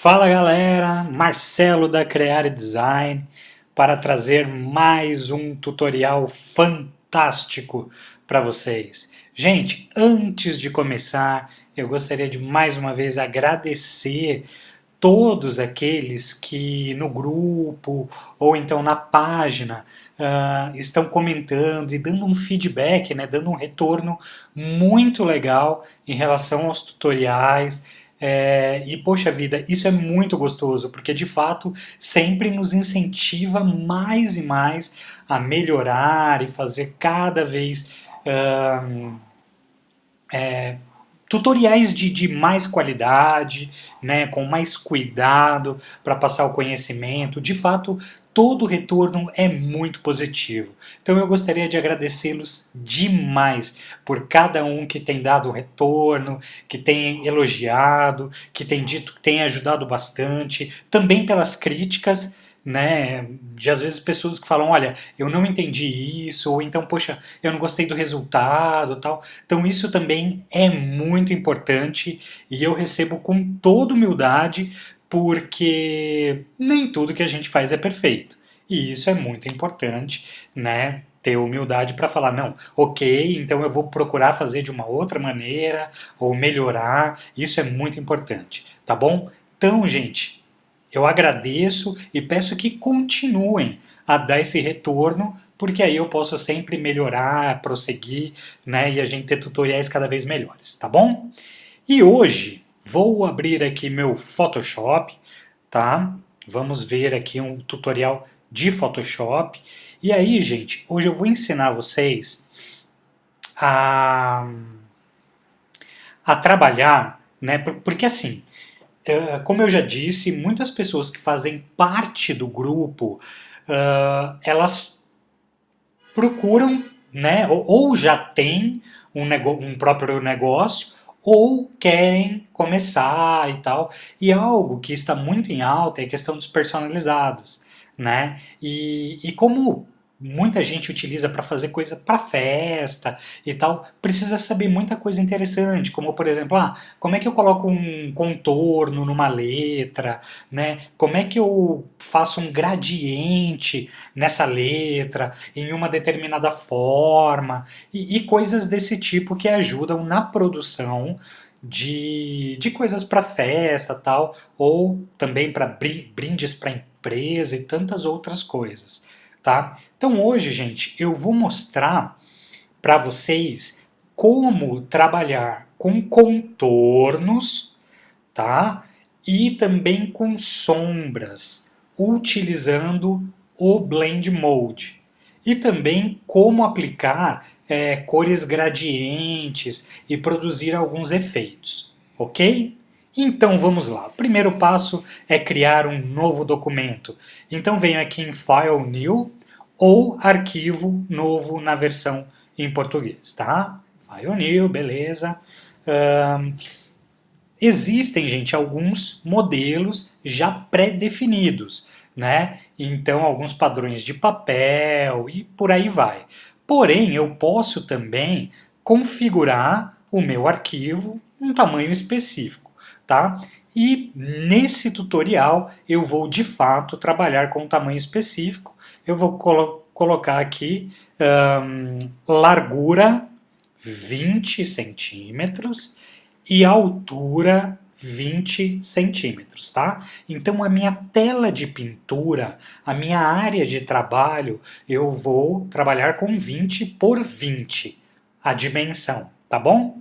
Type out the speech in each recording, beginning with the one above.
Fala galera, Marcelo da Creare Design para trazer mais um tutorial fantástico para vocês. Gente, antes de começar, eu gostaria de mais uma vez agradecer todos aqueles que no grupo ou então na página estão comentando e dando um feedback, né, dando um retorno muito legal em relação aos tutoriais. E poxa vida, isso é muito gostoso, porque de fato sempre nos incentiva mais e mais a melhorar e fazer cada vez ah, tutoriais de mais qualidade, né, com mais cuidado para passar o conhecimento. De fato, todo o retorno é muito positivo. Então eu gostaria de agradecê-los demais por cada um que tem dado retorno, que tem elogiado, que tem dito que tem ajudado bastante, também pelas críticas, né, de às vezes pessoas que falam, olha, eu não entendi isso, ou então, poxa, eu não gostei do resultado, tal. Então isso também é muito importante e eu recebo com toda humildade, porque nem tudo que a gente faz é perfeito. E isso é muito importante, né? Ter humildade para falar, não, ok, então eu vou procurar fazer de uma outra maneira ou melhorar. Isso é muito importante, tá bom? Então, gente, eu agradeço e peço que continuem a dar esse retorno, porque aí eu posso sempre melhorar, prosseguir, né, e a gente ter tutoriais cada vez melhores, tá bom? E hoje vou abrir aqui meu Photoshop, tá? Vamos ver aqui um tutorial de Photoshop. E aí, gente, hoje eu vou ensinar vocês a, a trabalhar, né? Porque assim, como eu já disse, muitas pessoas que fazem parte do grupo, elas procuram, né, ou já têm um próprio negócio, ou querem começar e tal. E algo que está muito em alta é a questão dos personalizados, né? E como muita gente utiliza para fazer coisa para festa e tal, precisa saber muita coisa interessante, como por exemplo, como é que eu coloco um contorno numa letra, né? Como é que eu faço um gradiente nessa letra, em uma determinada forma, e coisas desse tipo que ajudam na produção de coisas para festa tal, ou também para brindes para empresa e tantas outras coisas, tá? Então hoje, gente, eu vou mostrar para vocês como trabalhar com contornos, tá? E também com sombras, utilizando o Blend Mode. E também como aplicar cores gradientes e produzir alguns efeitos, ok? Então vamos lá. O primeiro passo é criar um novo documento. Então venho aqui em File New ou Arquivo Novo na versão em português, tá? File New, beleza. Ahn, Existem, gente, alguns modelos já pré-definidos, né? Então, alguns padrões de papel e por aí vai. Porém, eu posso também configurar o meu arquivo um tamanho específico, tá? E nesse tutorial eu vou de fato trabalhar com um tamanho específico. Eu vou colocar aqui largura 20 centímetros e altura 20 centímetros, tá? Então a minha tela de pintura, a minha área de trabalho, eu vou trabalhar com 20 por 20, a dimensão, tá bom?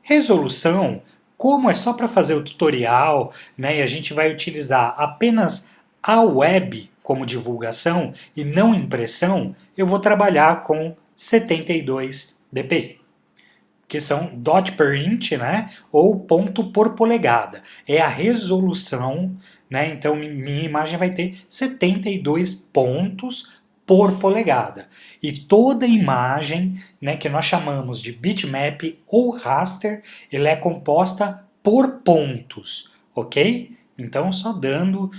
Resolução, como é só para fazer o tutorial, né, e a gente vai utilizar apenas a web como divulgação e não impressão, eu vou trabalhar com 72 dpi, que são dot per inch, né, ou ponto por polegada. É a resolução, né, então minha imagem vai ter 72 pontos por polegada. E toda imagem, né, que nós chamamos de bitmap ou raster, ela é composta por pontos, ok? Então, só dando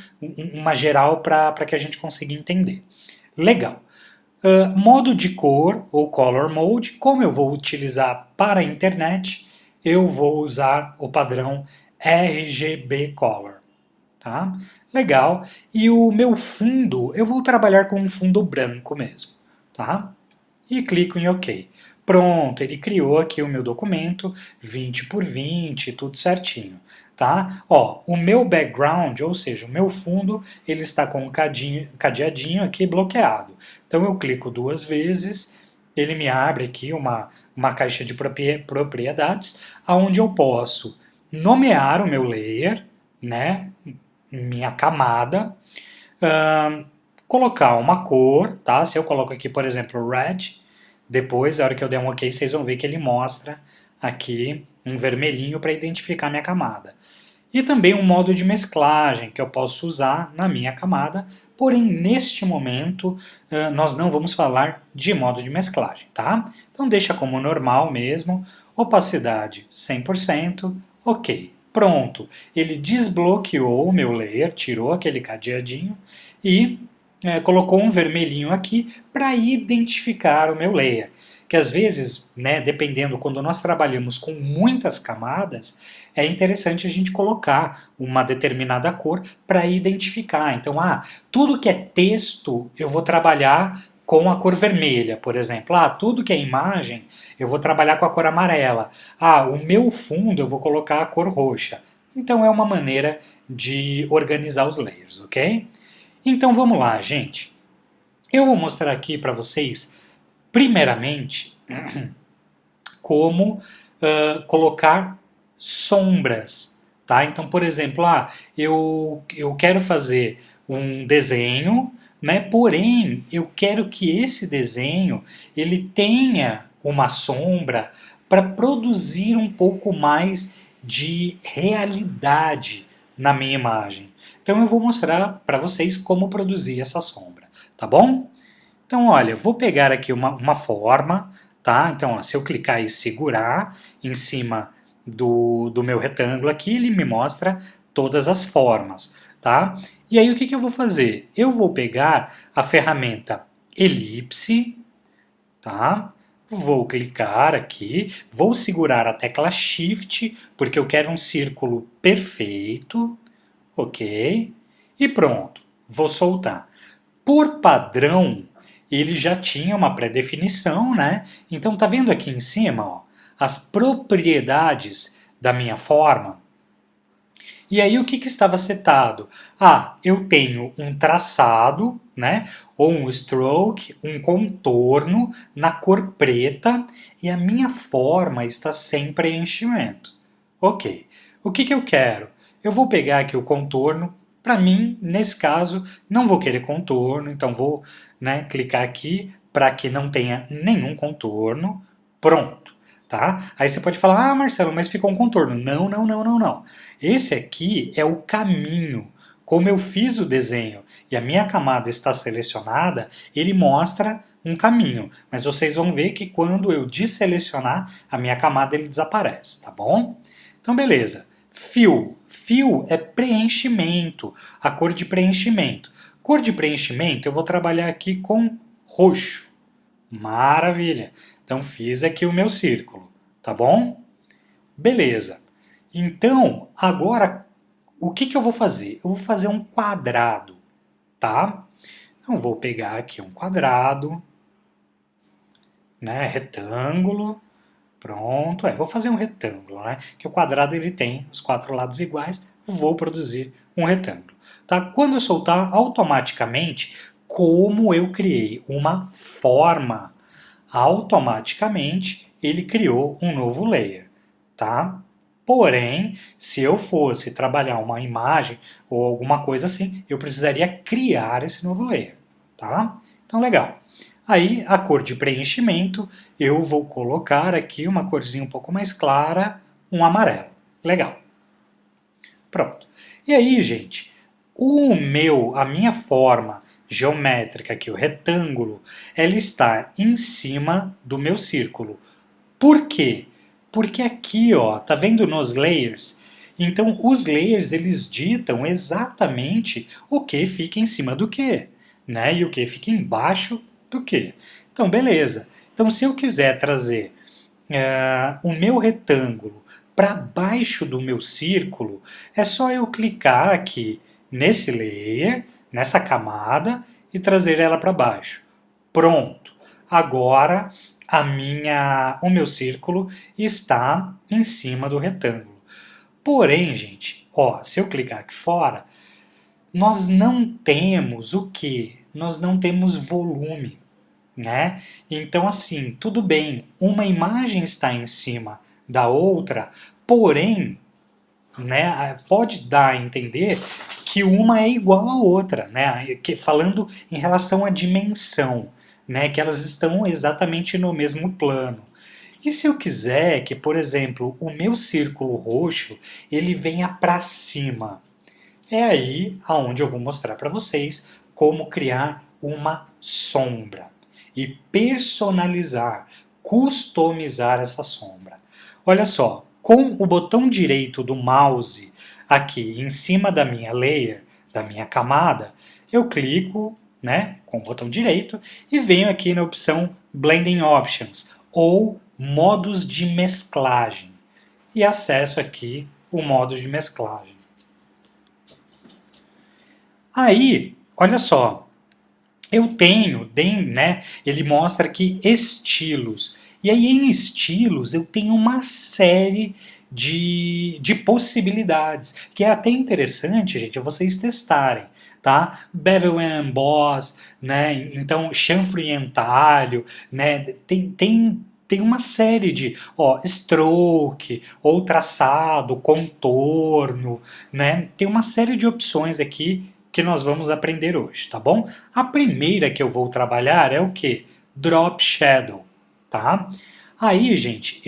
uma geral para que a gente consiga entender. Legal. Modo de cor ou Color Mode, como eu vou utilizar para a internet, eu vou usar o padrão RGB Color. tá? Legal. E o meu fundo, eu vou trabalhar com um fundo branco mesmo, tá? E clico em OK. Pronto, ele criou aqui o meu documento, 20 por 20, tudo certinho, tá? Ó, o meu background, ou seja, o meu fundo, ele está com um cadeadinho aqui bloqueado. Então eu clico duas vezes, ele me abre aqui uma caixa de propriedades, onde eu posso nomear o meu layer, né? Minha camada, ahn, colocar uma cor, tá? Se eu coloco aqui, por exemplo, red, depois, na hora que eu der um OK, vocês vão ver que ele mostra aqui um vermelhinho para identificar minha camada. E também um modo de mesclagem que eu posso usar na minha camada, porém neste momento nós não vamos falar de modo de mesclagem, tá? Então deixa como normal mesmo, opacidade 100%, OK. Pronto, ele desbloqueou o meu layer, tirou aquele cadeadinho e colocou um vermelhinho aqui para identificar o meu layer. Que às vezes, né, dependendo, quando nós trabalhamos com muitas camadas, é interessante a gente colocar uma determinada cor para identificar. Então, tudo que é texto eu vou trabalhar com a cor vermelha, por exemplo. Tudo que é imagem eu vou trabalhar com a cor amarela. O meu fundo eu vou colocar a cor roxa. Então é uma maneira de organizar os layers, ok? Então vamos lá, gente. Eu vou mostrar aqui para vocês, primeiramente, como colocar sombras, tá? Então, por exemplo, eu quero fazer um desenho, né? Porém, eu quero que esse desenho ele tenha uma sombra para produzir um pouco mais de realidade na minha imagem. Então, eu vou mostrar para vocês como produzir essa sombra, tá bom? Então, olha, vou pegar aqui uma forma, tá? Então, ó, se eu clicar e segurar em cima do meu retângulo aqui, ele me mostra todas as formas, tá? E aí, o que eu vou fazer? Eu vou pegar a ferramenta elipse, tá? Vou clicar aqui, vou segurar a tecla Shift, porque eu quero um círculo perfeito, ok? E pronto, vou soltar. Por padrão, ele já tinha uma pré-definição, né? Então tá vendo aqui em cima, ó, as propriedades da minha forma? E aí o que estava setado? Eu tenho um traçado, né? Ou um stroke, um contorno na cor preta e a minha forma está sem preenchimento. Ok. O que eu quero? Eu vou pegar aqui o contorno. Para mim, nesse caso, não vou querer contorno, então vou, né, clicar aqui para que não tenha nenhum contorno. Pronto. Tá? Aí você pode falar, Marcelo, mas ficou um contorno. Não, não, não, não, não. Esse aqui é o caminho. Como eu fiz o desenho e a minha camada está selecionada, ele mostra um caminho. Mas vocês vão ver que quando eu desselecionar, a minha camada ele desaparece, tá bom? Então, beleza. Fill. Fill é preenchimento, a cor de preenchimento. Cor de preenchimento eu vou trabalhar aqui com roxo. Maravilha! Então fiz aqui o meu círculo, tá bom? Beleza. Então, agora, o que eu vou fazer? Eu vou fazer um quadrado, tá? Então, vou pegar aqui um quadrado, né, retângulo, pronto. Vou fazer um retângulo, né? Que o quadrado ele tem os quatro lados iguais, vou produzir um retângulo. Tá? Quando eu soltar, automaticamente, como eu criei uma forma, automaticamente ele criou um novo layer, tá? Porém, se eu fosse trabalhar uma imagem ou alguma coisa assim, eu precisaria criar esse novo layer, tá? Então, legal. Aí, a cor de preenchimento, eu vou colocar aqui uma corzinha um pouco mais clara, um amarelo. Legal. Pronto. E aí, gente, a minha forma geométrica aqui, o retângulo, ela está em cima do meu círculo. Por quê? Porque aqui, ó, tá vendo nos layers? Então, os layers, eles ditam exatamente o que fica em cima do que, né? E o que fica embaixo do que. Então, beleza. Então, se eu quiser trazer o meu retângulo para baixo do meu círculo, é só eu clicar aqui nesse layer, nessa camada e trazer ela para baixo. Pronto. Agora o meu círculo está em cima do retângulo. Porém, gente, ó, se eu clicar aqui fora, nós não temos o quê? Nós não temos volume, né? Então, assim, tudo bem, uma imagem está em cima da outra, porém, né, pode dar a entender que uma é igual à outra, né? Falando em relação à dimensão, né, que elas estão exatamente no mesmo plano. E se eu quiser que, por exemplo, o meu círculo roxo ele venha para cima? É aí aonde eu vou mostrar para vocês como criar uma sombra e personalizar, customizar essa sombra. Olha só, com o botão direito do mouse aqui em cima da minha layer, da minha camada, eu clico, né, com o botão direito e venho aqui na opção Blending Options ou modos de mesclagem e acesso aqui o modo de mesclagem. Aí, olha só, eu tenho, né, ele mostra aqui estilos. E aí em estilos eu tenho uma série de possibilidades, que é até interessante, gente, vocês testarem, tá? Bevel and Emboss, né, então chanfro e entalho, né, tem uma série de, ó, stroke, ou traçado, contorno, né, tem uma série de opções aqui que nós vamos aprender hoje, tá bom? A primeira que eu vou trabalhar é o que? Drop Shadow, tá? Aí, gente,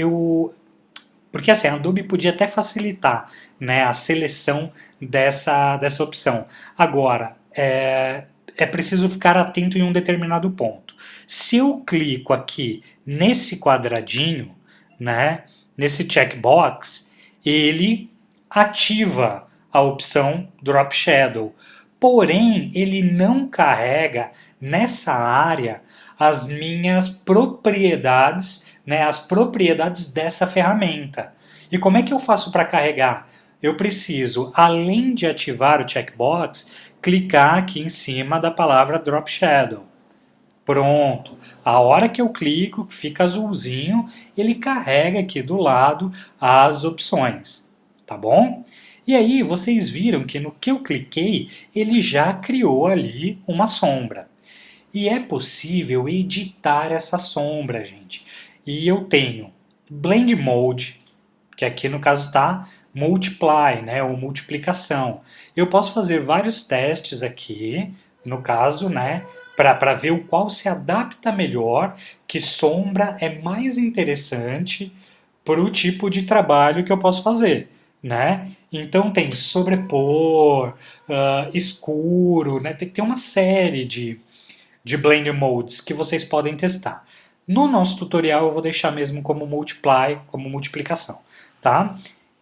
porque assim, a Adobe podia até facilitar, né, a seleção dessa opção. Agora, é preciso ficar atento em um determinado ponto. Se eu clico aqui nesse quadradinho, né, nesse checkbox, ele ativa a opção Drop Shadow. Porém, ele não carrega nessa área as minhas propriedades, né, as propriedades dessa ferramenta. E como é que eu faço para carregar? Eu preciso, além de ativar o checkbox, clicar aqui em cima da palavra Drop Shadow. Pronto. A hora que eu clico, que fica azulzinho, ele carrega aqui do lado as opções. Tá bom? E aí vocês viram que no que eu cliquei, ele já criou ali uma sombra. E é possível editar essa sombra, gente. E eu tenho Blend Mode, que aqui no caso está Multiply, né, ou multiplicação. Eu posso fazer vários testes aqui, no caso, né, para ver o qual se adapta melhor, que sombra é mais interessante para o tipo de trabalho que eu posso fazer, né? Então tem sobrepor, escuro, né? Tem uma série de Blend Modes que vocês podem testar. No nosso tutorial eu vou deixar mesmo como multiply, como multiplicação, tá?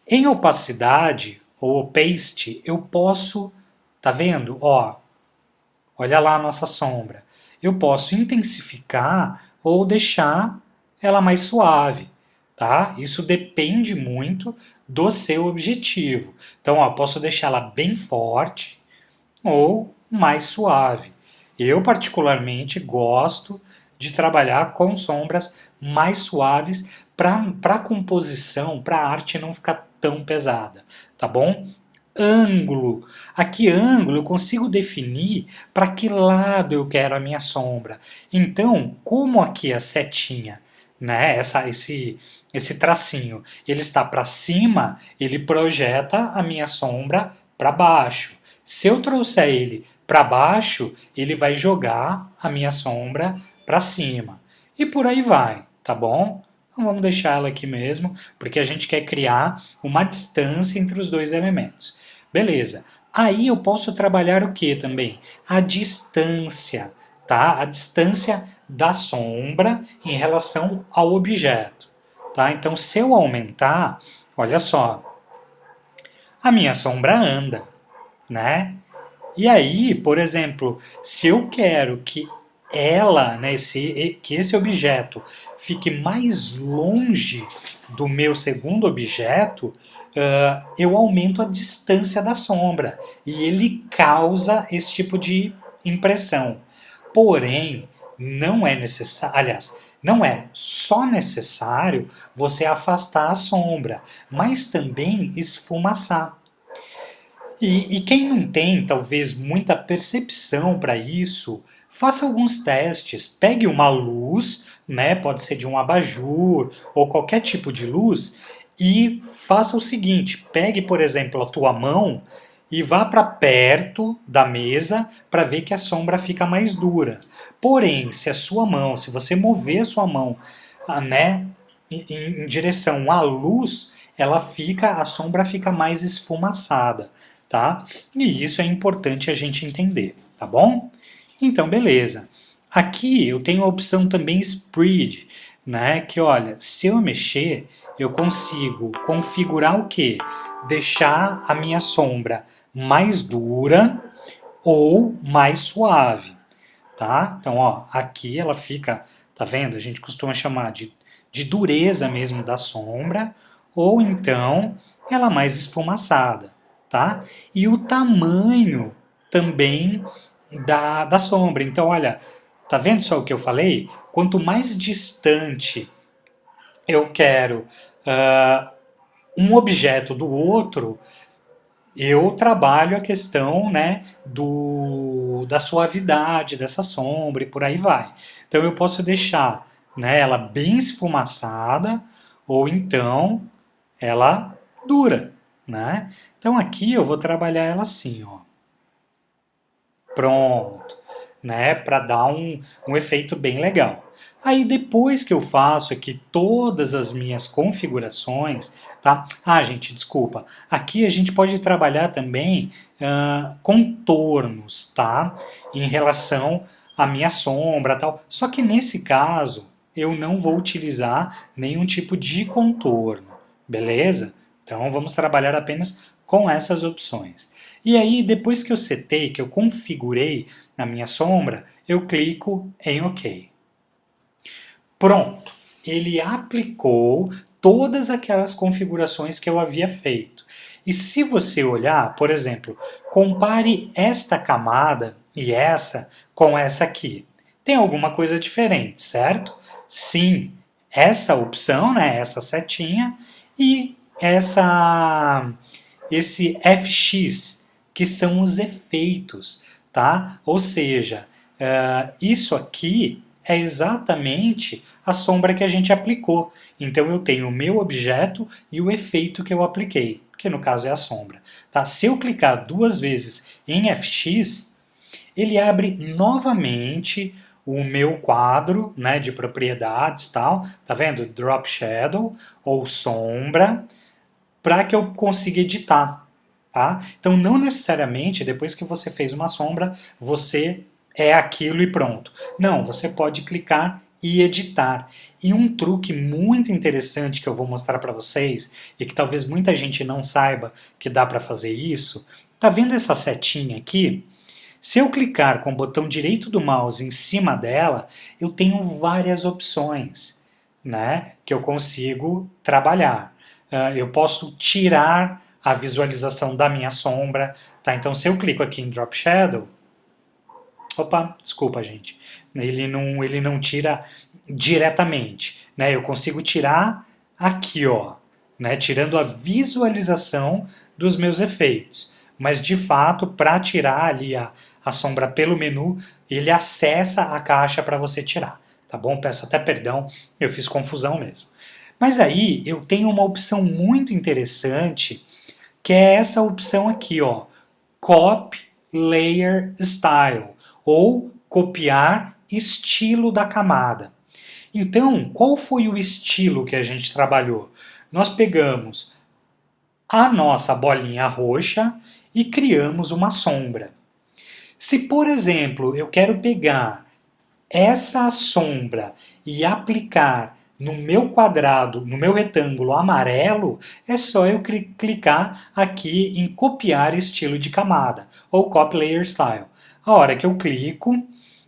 Em opacidade ou opaste eu posso, tá vendo? Ó, olha lá a nossa sombra. Eu posso intensificar ou deixar ela mais suave, tá? Isso depende muito do seu objetivo. Então, ó, posso deixá-la bem forte ou mais suave. Eu particularmente gosto de trabalhar com sombras mais suaves para a composição, para a arte não ficar tão pesada, tá bom? Ângulo. Aqui, ângulo, eu consigo definir para que lado eu quero a minha sombra. Então, como aqui a setinha, né, esse tracinho, ele está para cima, ele projeta a minha sombra para baixo. Se eu trouxer ele para baixo, ele vai jogar a minha sombra para cima. E por aí vai, tá bom? Então vamos deixar ela aqui mesmo, porque a gente quer criar uma distância entre os dois elementos. Beleza. Aí eu posso trabalhar o que também? A distância, tá? A distância da sombra em relação ao objeto, tá? Então se eu aumentar, olha só, a minha sombra anda, né? E aí, por exemplo, se eu quero que ela, né, que esse objeto fique mais longe do meu segundo objeto, eu aumento a distância da sombra e ele causa esse tipo de impressão. Porém, não é necessário, aliás, não é só necessário você afastar a sombra, mas também esfumaçar. E quem não tem, talvez, muita percepção para isso, faça alguns testes. Pegue uma luz, né, pode ser de um abajur ou qualquer tipo de luz, e faça o seguinte: pegue, por exemplo, a tua mão e vá para perto da mesa para ver que a sombra fica mais dura. Porém, se a sua mão, se você mover a sua mão, né, em direção à luz, a sombra fica mais esfumaçada, tá? E isso é importante a gente entender, tá bom? Então, beleza. Aqui eu tenho a opção também Spread, né? Que olha, se eu mexer, eu consigo configurar o quê? Deixar a minha sombra mais dura ou mais suave, tá? Então, ó, aqui ela fica, tá vendo? A gente costuma chamar de dureza mesmo da sombra, ou então ela mais esfumaçada, tá? E o tamanho também da sombra. Então, olha, tá vendo só o que eu falei? Quanto mais distante eu quero um objeto do outro, eu trabalho a questão, né, da suavidade dessa sombra e por aí vai. Então eu posso deixar, né, ela bem esfumaçada ou então ela dura, né? Então aqui eu vou trabalhar ela assim, ó. Pronto, né? Para dar um efeito bem legal. Aí depois que eu faço aqui todas as minhas configurações, tá? Ah, gente, desculpa. Aqui a gente pode trabalhar também contornos, tá? Em relação à minha sombra, tal. Só que nesse caso eu não vou utilizar nenhum tipo de contorno, beleza? Então vamos trabalhar apenas com essas opções. E aí, depois que eu setei, que eu configurei na minha sombra, eu clico em OK. Pronto! Ele aplicou todas aquelas configurações que eu havia feito. E se você olhar, por exemplo, compare esta camada e essa com essa aqui. Tem alguma coisa diferente, certo? Sim, essa opção, né, essa setinha e esse FX, que são os efeitos, tá? Ou seja, isso aqui é exatamente a sombra que a gente aplicou. Então eu tenho o meu objeto e o efeito que eu apliquei, que no caso é a sombra. Tá? Se eu clicar duas vezes em FX, ele abre novamente o meu quadro, né, de propriedades, tal. Tá vendo? Drop Shadow ou sombra, para que eu consiga editar. Tá? Então, não necessariamente depois que você fez uma sombra, você é aquilo e pronto. Não, você pode clicar e editar. E um truque muito interessante que eu vou mostrar para vocês, e que talvez muita gente não saiba que dá para fazer isso, tá vendo essa setinha aqui? Se eu clicar com o botão direito do mouse em cima dela, eu tenho várias opções, né, que eu consigo trabalhar. Eu posso tirar a visualização da minha sombra, tá? Então, se eu clico aqui em Drop Shadow, opa, desculpa, gente, ele não tira diretamente, né? Eu consigo tirar aqui, ó, né? Tirando a visualização dos meus efeitos. Mas, de fato, para tirar ali a sombra pelo menu, ele acessa a caixa para você tirar, tá bom? Peço até perdão, eu fiz confusão mesmo. Mas aí eu tenho uma opção muito interessante, que é essa opção aqui, ó, Copy Layer Style, ou copiar estilo da camada. Então, qual foi o estilo que a gente trabalhou? Nós pegamos a nossa bolinha roxa e criamos uma sombra. Se, por exemplo, eu quero pegar essa sombra e aplicar no meu quadrado, no meu retângulo amarelo, é só eu clicar aqui em copiar estilo de camada, ou Copy Layer Style. A hora que eu clico,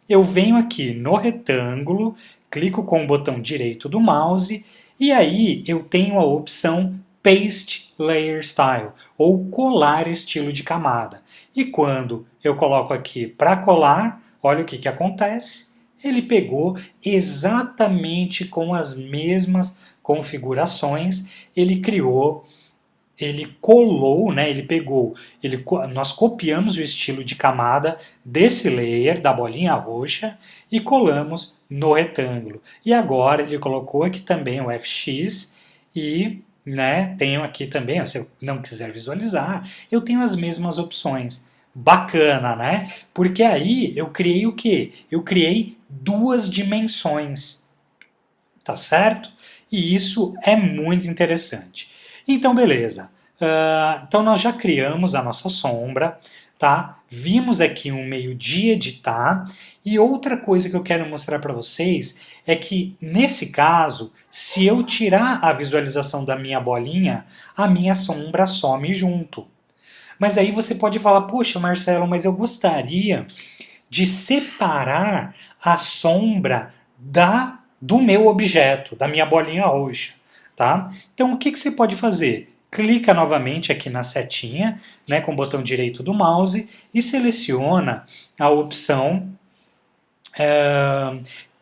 eu venho aqui no retângulo, clico com o botão direito do mouse e aí eu tenho a opção Paste Layer Style, ou colar estilo de camada. E quando eu coloco aqui para colar, olha o que acontece. Ele pegou exatamente com as mesmas configurações, ele criou, ele colou, né, ele pegou, nós copiamos o estilo de camada desse layer, da bolinha roxa, e colamos no retângulo. E agora ele colocou aqui também o FX e, né, tenho aqui também, se eu não quiser visualizar, eu tenho as mesmas opções. Bacana, né? Porque aí eu criei o quê? Eu criei duas dimensões, tá certo? E isso é muito interessante. Então, beleza. Então, nós já criamos a nossa sombra, tá? Vimos aqui um meio de editar. E outra coisa que eu quero mostrar para vocês é que, nesse caso, se eu tirar a visualização da minha bolinha, a minha sombra some junto. Mas aí você pode falar, poxa, Marcelo, mas eu gostaria de separar a sombra do meu objeto, da minha bolinha roxa, tá? Então o que você pode fazer? Clica novamente aqui na setinha, né, com o botão direito do mouse e seleciona a opção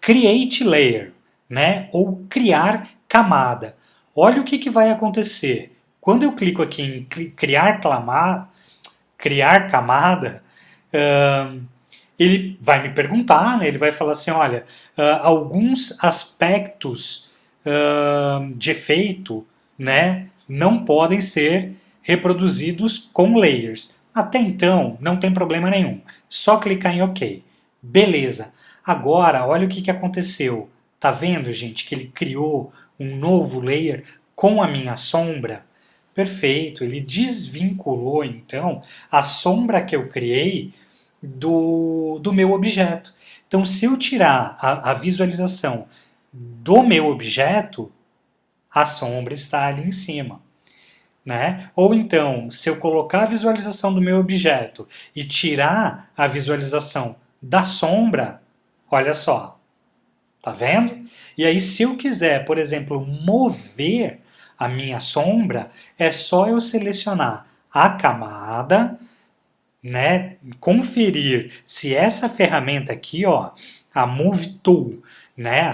Create Layer, né, ou criar camada. Olha o que vai acontecer. Quando eu clico aqui em criar camada, ele vai me perguntar, né, ele vai falar assim, olha, alguns aspectos de efeito, né, não podem ser reproduzidos com layers. Até então, não tem problema nenhum. Só clicar em OK. Beleza. Agora, olha o que aconteceu. Tá vendo, gente, que ele criou um novo layer com a minha sombra? Perfeito. Ele desvinculou, então, a sombra que eu criei do meu objeto. Então, se eu tirar a visualização do meu objeto, a sombra está ali em cima. Né? Ou então, se eu colocar a visualização do meu objeto e tirar a visualização da sombra, olha só, tá vendo? E aí, se eu quiser, por exemplo, mover a minha sombra, é só eu selecionar a camada, né, conferir se essa ferramenta aqui, ó, a Move Tool, né,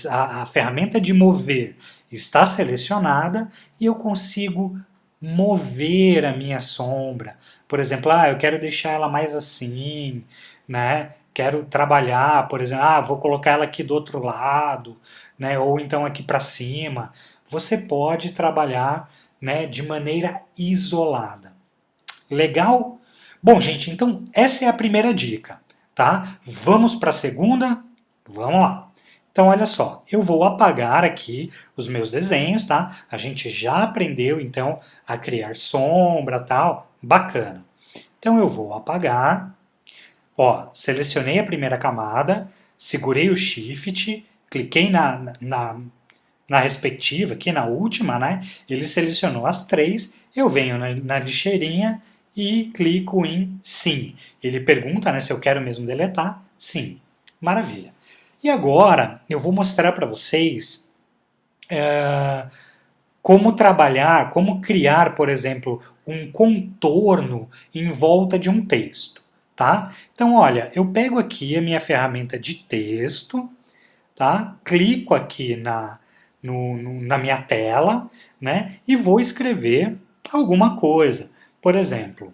a ferramenta de mover está selecionada e eu consigo mover a minha sombra. Por exemplo, eu quero deixar ela mais assim, né? Quero trabalhar, por exemplo, vou colocar ela aqui do outro lado, né? Ou então aqui para cima. Você pode trabalhar, né, de maneira isolada. Legal? Bom, gente, então essa é a primeira dica, tá? Vamos para a segunda? Vamos lá. Então, olha só, eu vou apagar aqui os meus desenhos, tá? A gente já aprendeu, então, a criar sombra, tal, bacana. Então, eu vou apagar, ó, selecionei a primeira camada, segurei o Shift, cliquei na respectiva, aqui na última, né? Ele selecionou as três, eu venho na lixeirinha e clico em Sim. Ele pergunta, né, se eu quero mesmo deletar. Sim. Maravilha. E agora eu vou mostrar para vocês como trabalhar, como criar, por exemplo, um contorno em volta de um texto, tá? Então, olha, eu pego aqui a minha ferramenta de texto, tá? Clico aqui na minha tela, né? E vou escrever alguma coisa. Por exemplo,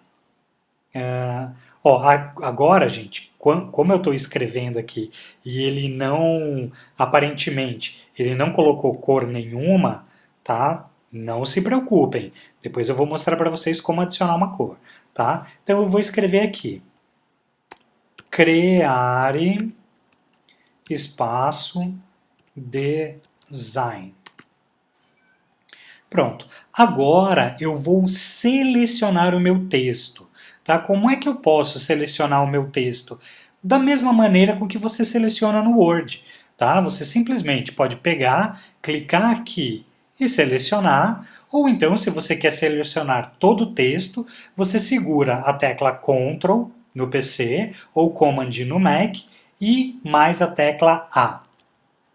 agora, gente, como eu estou escrevendo aqui e ele não, aparentemente, ele não colocou cor nenhuma, tá? Não se preocupem. Depois eu vou mostrar para vocês como adicionar uma cor, tá? Então eu vou escrever aqui. Creare espaço design. Pronto. Agora eu vou selecionar o meu texto. Tá? Como é que eu posso selecionar o meu texto? Da mesma maneira com que você seleciona no Word. Tá? Você simplesmente pode pegar, clicar aqui e selecionar, ou então, se você quer selecionar todo o texto, você segura a tecla Ctrl no PC ou Command no Mac e mais a tecla A,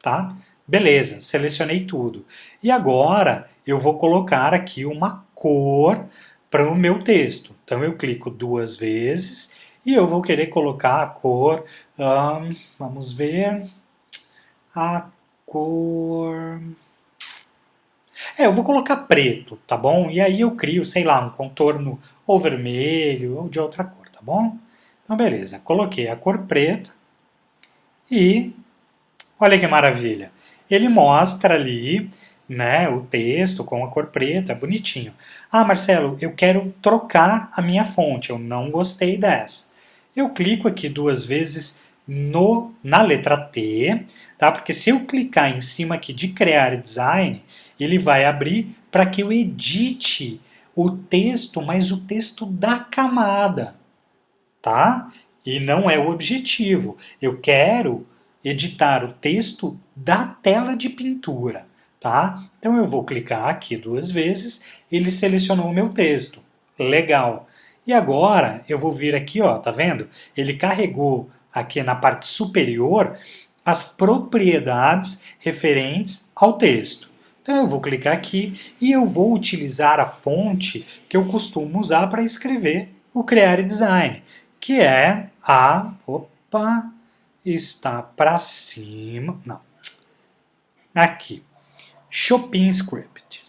tá? Beleza, selecionei tudo. E agora eu vou colocar aqui uma cor para o meu texto. Então eu clico 2 vezes e eu vou querer colocar a cor, vamos ver, a cor... eu vou colocar preto, tá bom? E aí eu crio, sei lá, um contorno ou vermelho ou de outra cor, tá bom? Então beleza, coloquei a cor preta e olha que maravilha. Ele mostra ali, né, o texto com a cor preta, bonitinho. Ah, Marcelo, eu quero trocar a minha fonte, eu não gostei dessa. Eu clico aqui 2 vezes na letra T, tá? Porque se eu clicar em cima aqui de criar design, ele vai abrir para que eu edite o texto, mas o texto da camada, tá? E não é o objetivo. Eu quero editar o texto da tela de pintura, tá? Então eu vou clicar aqui 2 vezes, ele selecionou o meu texto. Legal. E agora eu vou vir aqui, ó, tá vendo? Ele carregou aqui na parte superior as propriedades referentes ao texto. Então eu vou clicar aqui e eu vou utilizar a fonte que eu costumo usar para escrever o Creare Design, que é a... Opa! Está para cima... Não. Aqui. Chopin Script.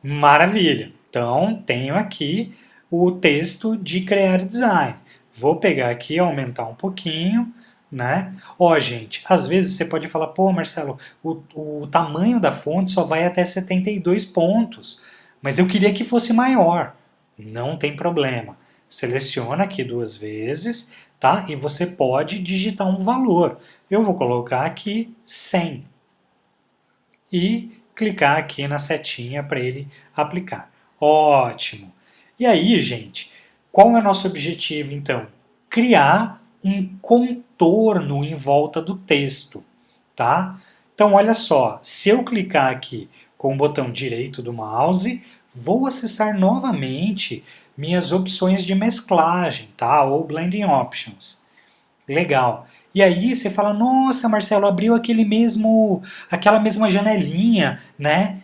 Maravilha! Então, tenho aqui o texto de Creare Design. Vou pegar aqui e aumentar um pouquinho, né? Ó, gente, às vezes você pode falar, pô, Marcelo, o tamanho da fonte só vai até 72 pontos, mas eu queria que fosse maior. Não tem problema. Seleciona aqui 2 vezes, tá? E você pode digitar um valor. Eu vou colocar aqui 100 e clicar aqui na setinha para ele aplicar. Ótimo! E aí, gente, qual é o nosso objetivo então? Criar um contorno em volta do texto, tá? Então, olha só, se eu clicar aqui com o botão direito do mouse, vou acessar novamente minhas opções de mesclagem, tá? Ou Blending Options. Legal. E aí você fala, nossa, Marcelo, abriu aquela mesma janelinha, né?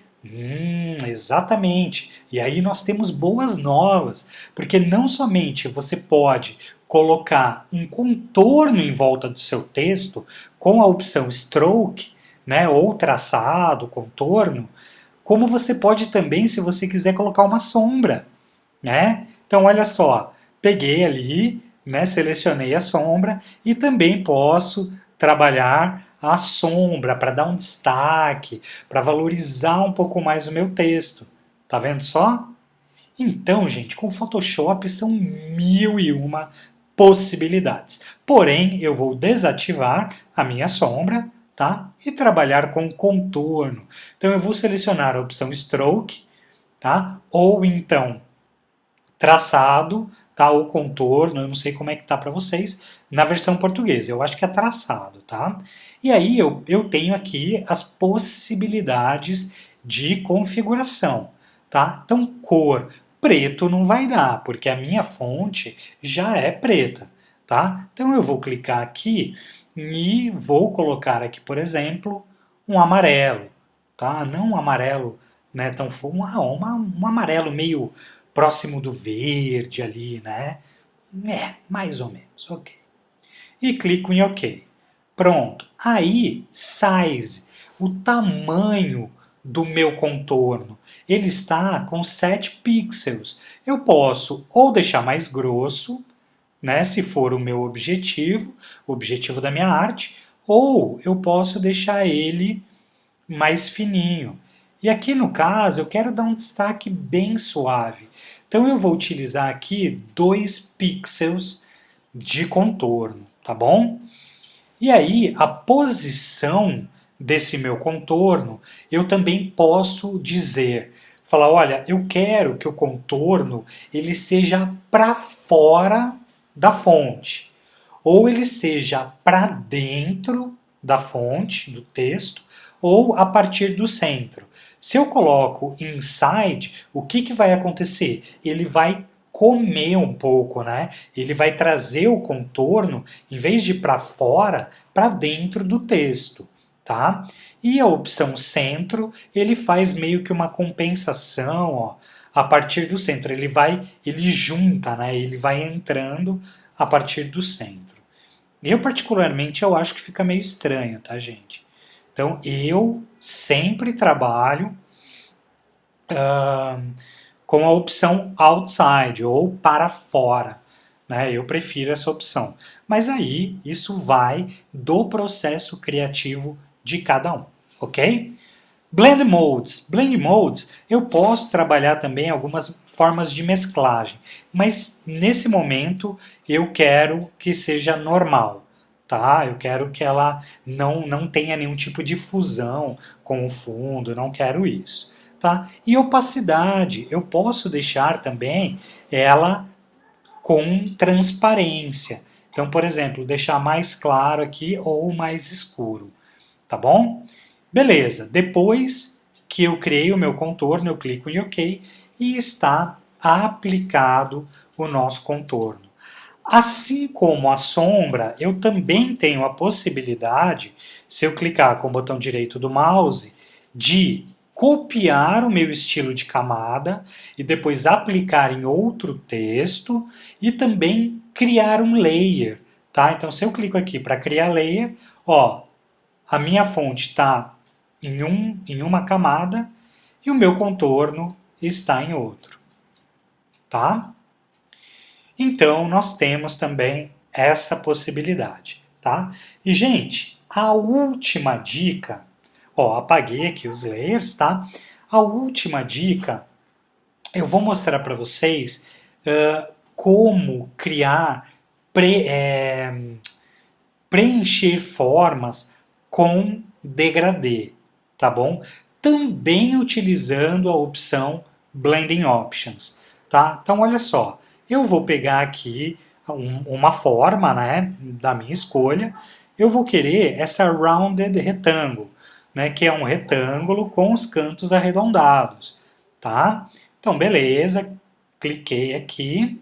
Exatamente. E aí nós temos boas novas, porque não somente você pode colocar um contorno em volta do seu texto com a opção Stroke, né, ou traçado, contorno, como você pode também, se você quiser, colocar uma sombra, né? Então, olha só, peguei ali, né, selecionei a sombra e também posso trabalhar a sombra para dar um destaque, para valorizar um pouco mais o meu texto. Tá vendo só? Então, gente, com o Photoshop são 1001 possibilidades. Porém, eu vou desativar a minha sombra, tá? E trabalhar com contorno. Então, eu vou selecionar a opção Stroke, tá? Ou então traçado, tá? Ou contorno, eu não sei como é que tá para vocês na versão portuguesa. Eu acho que é traçado, tá? E aí eu tenho aqui as possibilidades de configuração, tá? Então, cor preto não vai dar, porque a minha fonte já é preta, tá? Então eu vou clicar aqui e vou colocar aqui, por exemplo, um amarelo, tá? Não um amarelo, né, tão um amarelo meio próximo do verde ali, né? Mais ou menos, ok. E clico em OK. Pronto. Aí, size, o tamanho do meu contorno, ele está com 7 pixels. Eu posso ou deixar mais grosso, né, se for o meu objetivo, o objetivo da minha arte, ou eu posso deixar ele mais fininho. E aqui no caso eu quero dar um destaque bem suave. Então eu vou utilizar aqui 2 pixels de contorno, tá bom? E aí a posição desse meu contorno eu também posso dizer, falar, olha, eu quero que o contorno ele seja para fora da fonte, ou ele seja para dentro da fonte, do texto, ou a partir do centro. Se eu coloco inside, o que vai acontecer? Ele vai comer um pouco, né? Ele vai trazer o contorno, em vez de para fora, para dentro do texto, tá? E a opção centro, ele faz meio que uma compensação, ó, a partir do centro. Ele junta, né? Ele vai entrando a partir do centro. Eu, particularmente, eu acho que fica meio estranho, tá, gente? Então, eu sempre trabalho com a opção outside, ou para fora. Né? Eu prefiro essa opção. Mas aí, isso vai do processo criativo de cada um, ok? Blend Modes. Blend Modes, eu posso trabalhar também algumas formas de mesclagem, mas nesse momento eu quero que seja normal, tá? Eu quero que ela não tenha nenhum tipo de fusão com o fundo, não quero isso, tá? E opacidade, eu posso deixar também ela com transparência. Então, por exemplo, deixar mais claro aqui ou mais escuro, tá bom? Beleza, depois que eu criei o meu contorno, eu clico em OK e está aplicado o nosso contorno. Assim como a sombra, eu também tenho a possibilidade, se eu clicar com o botão direito do mouse, de copiar o meu estilo de camada e depois aplicar em outro texto e também criar um layer, tá? Então, se eu clico aqui para criar layer, ó, a minha fonte está em uma camada e o meu contorno está em outro, tá? Então, nós temos também essa possibilidade, tá? E, gente, a última dica, ó, apaguei aqui os layers, tá? A última dica, eu vou mostrar para vocês como criar, preencher formas com degradê, tá bom? Também utilizando a opção Blending Options, tá? Então, olha só, eu vou pegar aqui uma forma, né, da minha escolha, eu vou querer essa Rounded Rectangle, né, que é um retângulo com os cantos arredondados, tá? Então, beleza, cliquei aqui,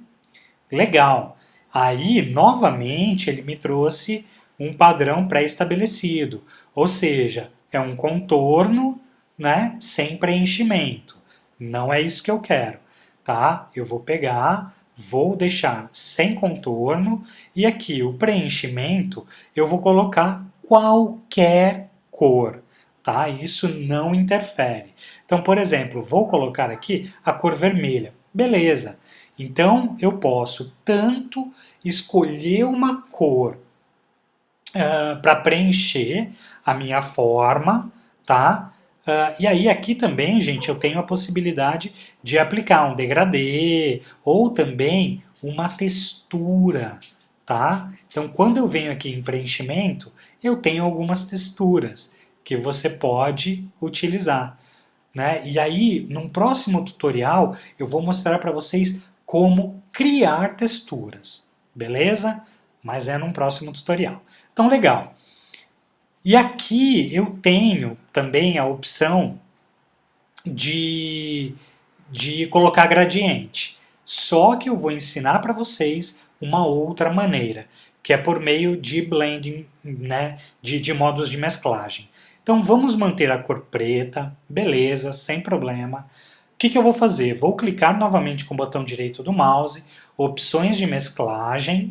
legal. Aí, novamente, ele me trouxe um padrão pré-estabelecido, ou seja, é um contorno, né, sem preenchimento. Não é isso que eu quero, tá? Eu vou pegar, vou deixar sem contorno e aqui o preenchimento eu vou colocar qualquer cor, tá? Isso não interfere. Então, por exemplo, vou colocar aqui a cor vermelha. Beleza. Então, eu posso tanto escolher uma cor para preencher a minha forma, tá? E aí aqui também, gente, eu tenho a possibilidade de aplicar um degradê ou também uma textura, tá? Então, quando eu venho aqui em preenchimento, eu tenho algumas texturas que você pode utilizar, né? E aí, num próximo tutorial, eu vou mostrar para vocês como criar texturas, beleza? Mas é num próximo tutorial. Então, legal. E aqui eu tenho também a opção de colocar gradiente. Só que eu vou ensinar para vocês uma outra maneira, que é por meio de blending, né, de modos de mesclagem. Então vamos manter a cor preta, beleza, sem problema. O que eu vou fazer? Vou clicar novamente com o botão direito do mouse, opções de mesclagem,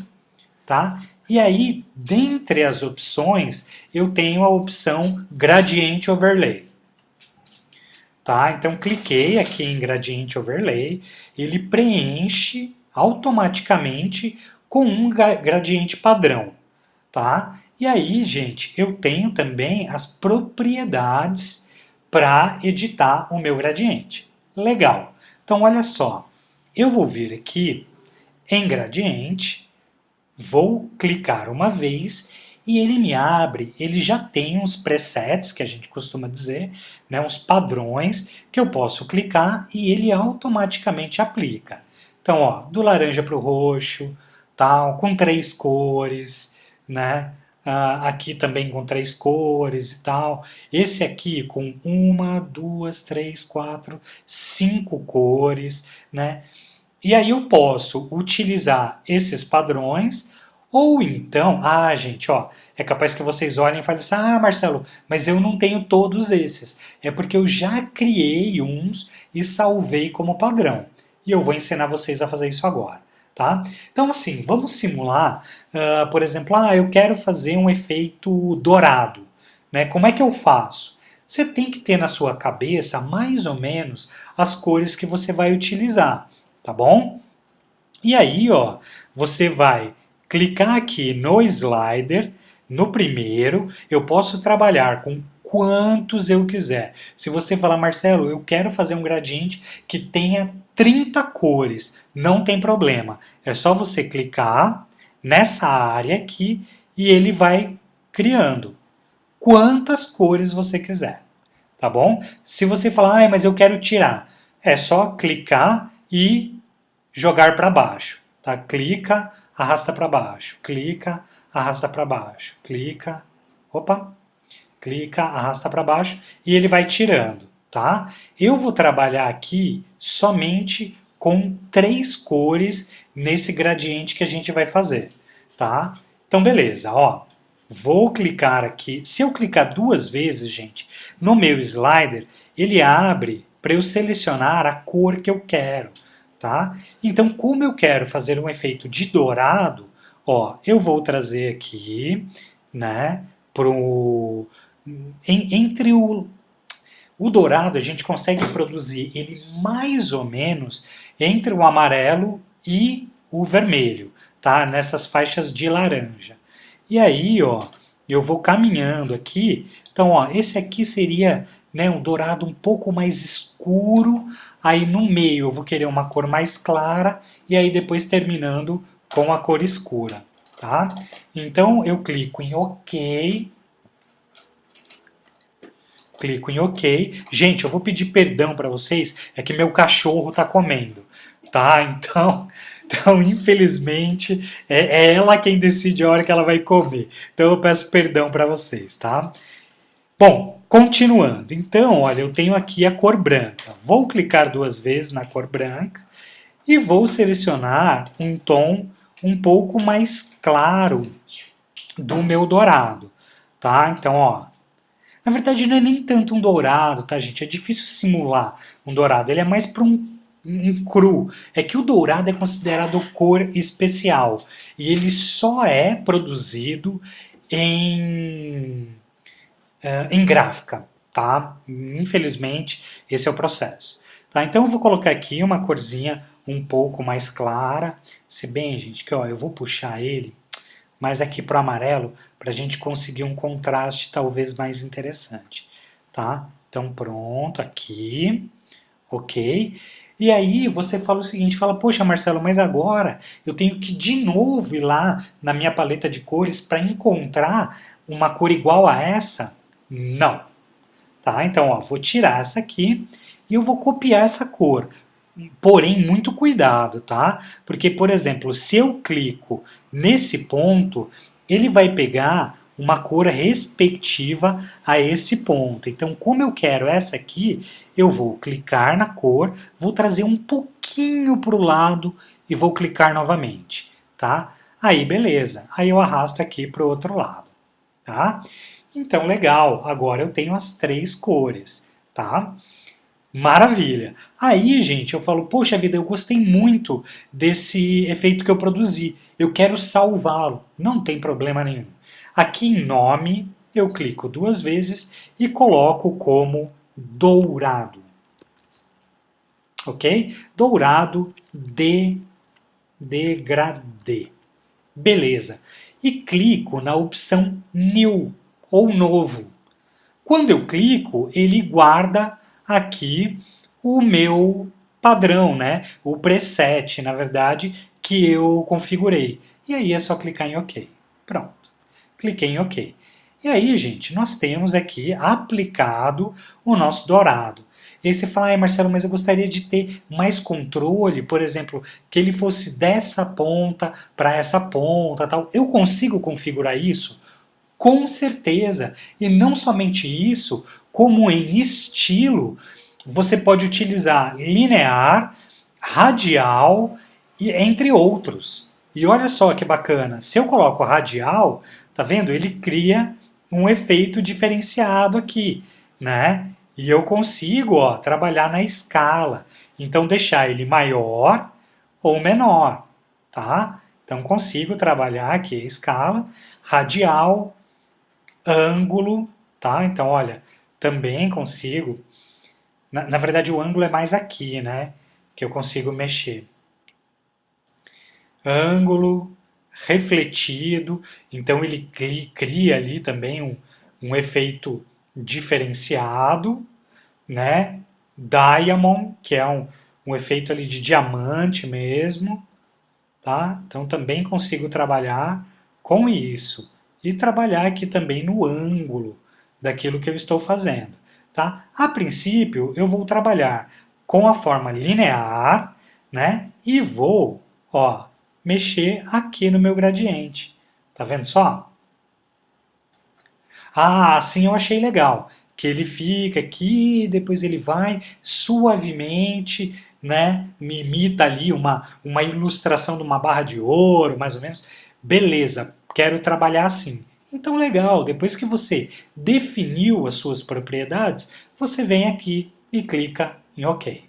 tá? E aí, dentre as opções, eu tenho a opção Gradient Overlay. Tá? Então, cliquei aqui em Gradient Overlay, ele preenche automaticamente com um gradiente padrão. Tá? E aí, gente, eu tenho também as propriedades para editar o meu gradiente. Legal. Então, olha só, eu vou vir aqui em Gradiente, vou clicar uma vez e ele me abre, ele já tem uns presets, que a gente costuma dizer, né, uns padrões que eu posso clicar e ele automaticamente aplica. Então, ó, do laranja para o roxo, tal, com 3 cores, né? Aqui também com 3 cores e tal. Esse aqui com 1, 2, 3, 4, 5 cores, né? E aí eu posso utilizar esses padrões, ou então, gente, ó, é capaz que vocês olhem e falem assim, Marcelo, mas eu não tenho todos esses. É porque eu já criei uns e salvei como padrão. E eu vou ensinar vocês a fazer isso agora, tá? Então, assim, vamos simular, por exemplo, eu quero fazer um efeito dourado, né? Como é que eu faço? Você tem que ter na sua cabeça mais ou menos as cores que você vai utilizar, tá bom? E aí, ó, você vai clicar aqui no slider, no primeiro, eu posso trabalhar com quantos eu quiser. Se você falar, Marcelo, eu quero fazer um gradiente que tenha 30 cores, não tem problema. É só você clicar nessa área aqui e ele vai criando quantas cores você quiser, tá bom? Se você falar, mas eu quero tirar, é só clicar e jogar para baixo, tá? Clica, arrasta para baixo, clica, arrasta para baixo, clica, arrasta para baixo e ele vai tirando, tá? Eu vou trabalhar aqui somente com 3 cores nesse gradiente que a gente vai fazer, tá? Então beleza, ó. Vou clicar aqui. Se eu clicar 2 vezes, gente, no meu slider, ele abre para eu selecionar a cor que eu quero, tá? Então, como eu quero fazer um efeito de dourado, ó, eu vou trazer aqui, né, entre o dourado, a gente consegue produzir ele mais ou menos entre o amarelo e o vermelho, tá? Nessas faixas de laranja. E aí, ó, eu vou caminhando aqui. Então, ó, esse aqui seria, né, um dourado um pouco mais escuro. Aí no meio eu vou querer uma cor mais clara e aí depois terminando com a cor escura, tá? Então eu clico em OK. Clico em OK. Gente, eu vou pedir perdão para vocês, é que meu cachorro tá comendo, tá? Então, infelizmente, é ela quem decide a hora que ela vai comer. Então eu peço perdão para vocês, tá? Bom, continuando. Então, olha, eu tenho aqui a cor branca. Vou clicar 2 vezes na cor branca e vou selecionar um tom um pouco mais claro do meu dourado, tá? Então, ó, na verdade não é nem tanto um dourado, tá, gente? É difícil simular um dourado, ele é mais para um cru. É que o dourado é considerado cor especial e ele só é produzido em em gráfica, tá? Infelizmente, esse é o processo. Tá? Então eu vou colocar aqui uma corzinha um pouco mais clara, se bem, gente, que ó, eu vou puxar ele mais aqui para o amarelo para a gente conseguir um contraste talvez mais interessante, tá? Então pronto, aqui, ok. E aí você fala o seguinte, fala, poxa Marcelo, mas agora eu tenho que de novo ir lá na minha paleta de cores para encontrar uma cor igual a essa? Não. Tá? Então, ó, vou tirar essa aqui e eu vou copiar essa cor. Porém, muito cuidado, tá? Porque, por exemplo, se eu clico nesse ponto, ele vai pegar uma cor respectiva a esse ponto. Então, como eu quero essa aqui, eu vou clicar na cor, vou trazer um pouquinho para o lado e vou clicar novamente, tá? Aí, beleza. Aí eu arrasto aqui para o outro lado, tá? Então, legal, agora eu tenho as 3 cores, tá? Maravilha! Aí, gente, eu falo, poxa vida, eu gostei muito desse efeito que eu produzi, eu quero salvá-lo, não tem problema nenhum. Aqui em nome, eu clico 2 vezes e coloco como dourado, ok? Dourado degradê. Beleza. E clico na opção New, ou novo. Quando eu clico, ele guarda aqui o meu padrão, né? O preset, na verdade, que eu configurei. E aí é só clicar em OK. Pronto. Cliquei em OK. E aí, gente, nós temos aqui aplicado o nosso dourado. E aí você fala, Marcelo, mas eu gostaria de ter mais controle, por exemplo, que ele fosse dessa ponta para essa ponta, tal. Eu consigo configurar isso? Com certeza. E não somente isso, como em estilo, você pode utilizar linear, radial e entre outros. E olha só que bacana, se eu coloco radial, tá vendo? Ele cria um efeito diferenciado aqui, né? E eu consigo, ó, trabalhar na escala. Então deixar ele maior ou menor, tá? Então consigo trabalhar aqui a escala, radial, ângulo, tá? Então olha, também consigo. Na verdade o ângulo é mais aqui, né? Que eu consigo mexer. Ângulo, refletido, então ele cria ali também um efeito diferenciado, né? Diamond, que é um efeito ali de diamante mesmo, tá? Então também consigo trabalhar com isso e trabalhar aqui também no ângulo daquilo que eu estou fazendo, tá? A princípio eu vou trabalhar com a forma linear, né? E vou, ó, mexer aqui no meu gradiente. Tá vendo só? Ah, assim eu achei legal. Que ele fica aqui, depois ele vai suavemente, né? Me imita ali uma ilustração de uma barra de ouro, mais ou menos. Beleza, quero trabalhar assim. Então, legal, depois que você definiu as suas propriedades, você vem aqui e clica em OK.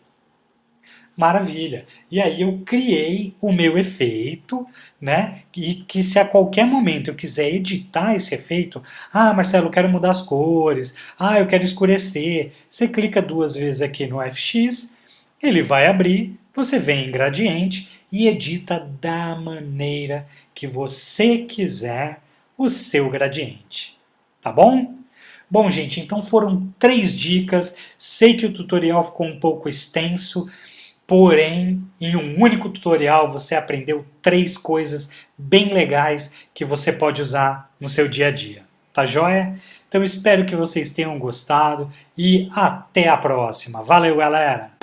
Maravilha. E aí eu criei o meu efeito, né? E que se a qualquer momento eu quiser editar esse efeito, ah, Marcelo, eu quero mudar as cores, ah, eu quero escurecer. Você clica duas vezes aqui no FX, ele vai abrir, você vem em gradiente e edita da maneira que você quiser o seu gradiente. Tá bom? Bom, gente, então foram 3 dicas. Sei que o tutorial ficou um pouco extenso, porém, em um único tutorial você aprendeu 3 coisas bem legais que você pode usar no seu dia a dia. Tá joia? Então espero que vocês tenham gostado e até a próxima. Valeu, galera!